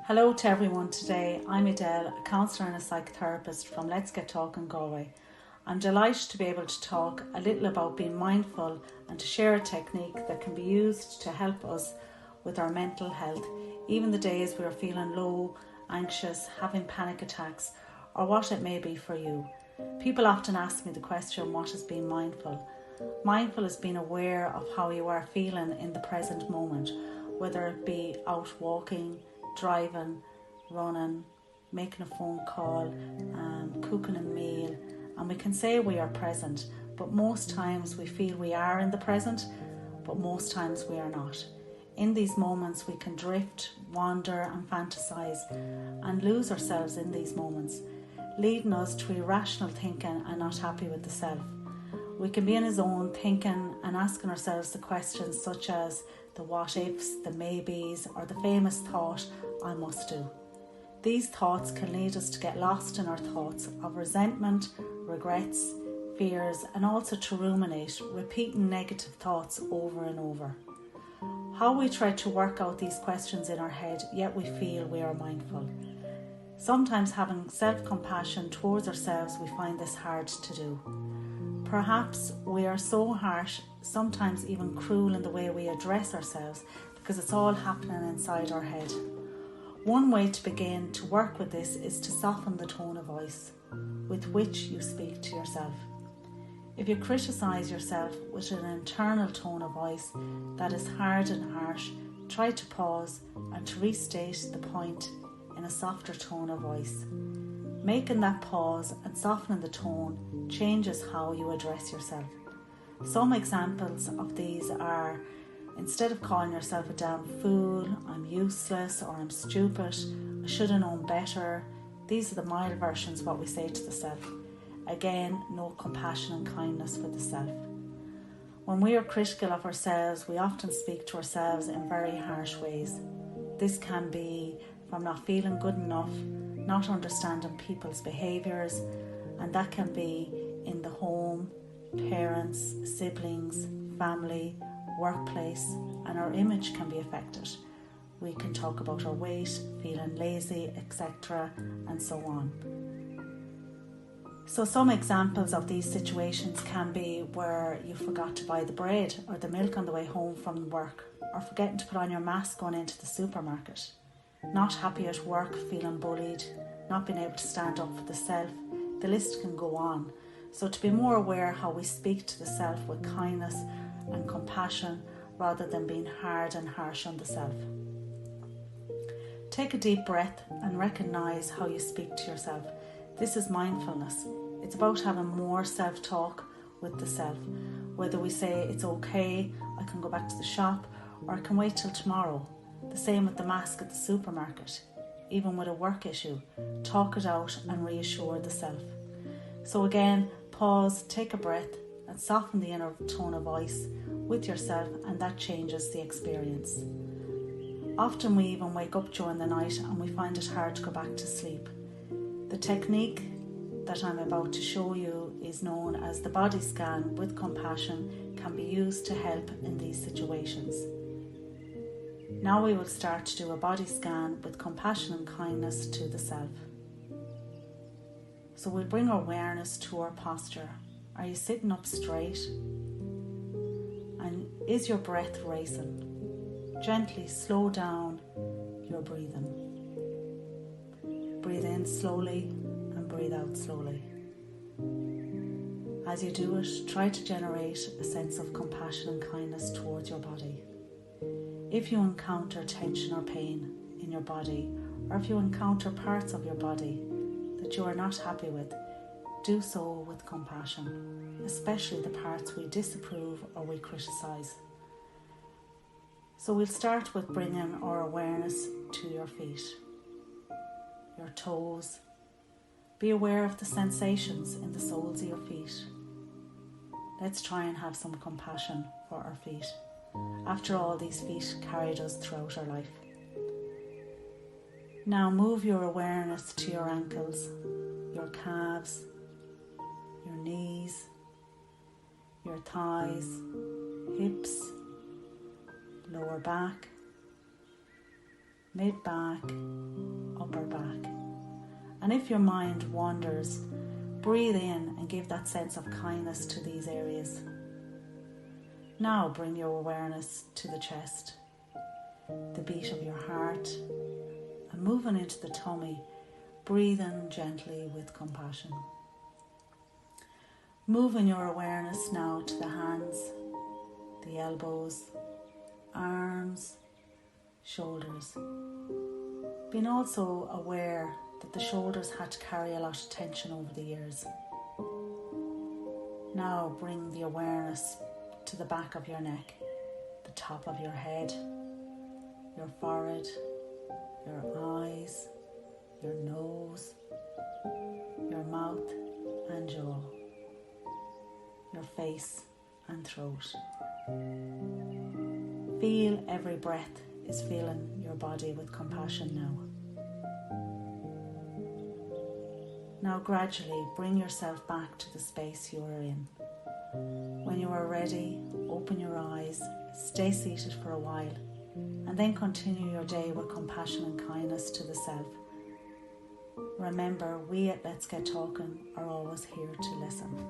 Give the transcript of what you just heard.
Hello to everyone today. I'm Edel, a counsellor and a psychotherapist from Let's Get Talking Galway. I'm delighted to be able to talk a little about being mindful and to share a technique that can be used to help us with our mental health, even the days we are feeling low, anxious, having panic attacks, or what it may be for you. People often ask me the question, what is being mindful? Mindful is being aware of how you are feeling in the present moment, whether it be out walking, driving, running, making a phone call, cooking a meal, and we can say we are present, but most times we feel we are in the present, but most times we are not. In these moments we can drift, wander and fantasize and lose ourselves in these moments, leading us to irrational thinking and not happy with the self. We can be in a zone thinking and asking ourselves the questions such as the what ifs, the maybes, or the famous thought, I must do. These thoughts can lead us to get lost in our thoughts of resentment, regrets, fears, and also to ruminate, repeating negative thoughts over and over. How we try to work out these questions in our head, yet we feel we are mindful. Sometimes having self-compassion towards ourselves, we find this hard to do. Perhaps we are so harsh, sometimes even cruel in the way we address ourselves because it's all happening inside our head. One way to begin to work with this is to soften the tone of voice with which you speak to yourself. If you criticise yourself with an internal tone of voice that is hard and harsh, try to pause and to restate the point in a softer tone of voice. Making that pause and softening the tone changes how you address yourself. Some examples of these are, instead of calling yourself a damn fool, I'm useless, or I'm stupid, I should have known better. These are the mild versions of what we say to the self. Again, no compassion and kindness for the self. When we are critical of ourselves, we often speak to ourselves in very harsh ways. This can be from not feeling good enough, not understanding people's behaviours, and that can be in the home, parents, siblings, family, workplace, and our image can be affected. We can talk about our weight, feeling lazy, etc., and so on. So some examples of these situations can be where you forgot to buy the bread or the milk on the way home from work, or forgetting to put on your mask going into the supermarket. Not happy at work, feeling bullied, not being able to stand up for the self. The list can go on. So to be more aware how we speak to the self with kindness and compassion rather than being hard and harsh on the self. Take a deep breath and recognise how you speak to yourself. This is mindfulness. It's about having more self-talk with the self. Whether we say it's okay, I can go back to the shop, or I can wait till tomorrow. The same with the mask at the supermarket. Even with a work issue, talk it out and reassure the self. So again, pause, take a breath and soften the inner tone of voice with yourself, and that changes the experience. Often we even wake up during the night and we find it hard to go back to sleep. The technique that I'm about to show you is known as the body scan with compassion, can be used to help in these situations. Now we will start to do a body scan with compassion and kindness to the self. So we'll bring awareness to our posture. Are you sitting up straight? And is your breath racing? Gently slow down your breathing. Breathe in slowly and breathe out slowly. As you do it, try to generate a sense of compassion and kindness towards your body. If you encounter tension or pain in your body, or if you encounter parts of your body that you are not happy with, do so with compassion, especially the parts we disapprove or we criticise. So we'll start with bringing our awareness to your feet, your toes. Be aware of the sensations in the soles of your feet. Let's try and have some compassion for our feet. After all, these feet carried us throughout our life. Now move your awareness to your ankles, your calves, your knees, your thighs, hips, lower back, mid-back, upper back. And if your mind wanders, breathe in and give that sense of kindness to these areas. Now bring your awareness to the chest, the beat of your heart, and moving into the tummy, breathing gently with compassion. Moving your awareness now to the hands, the elbows, arms, shoulders. Being also aware that the shoulders had to carry a lot of tension over the years. Now bring the awareness to the back of your neck, the top of your head, your forehead, your eyes, your nose, your mouth and jaw, your face and throat. Feel every breath is filling your body with compassion now. Now gradually bring yourself back to the space you are in. When you are ready, open your eyes, stay seated for a while, and then continue your day with compassion and kindness to the self. Remember, we at Let's Get Talking are always here to listen.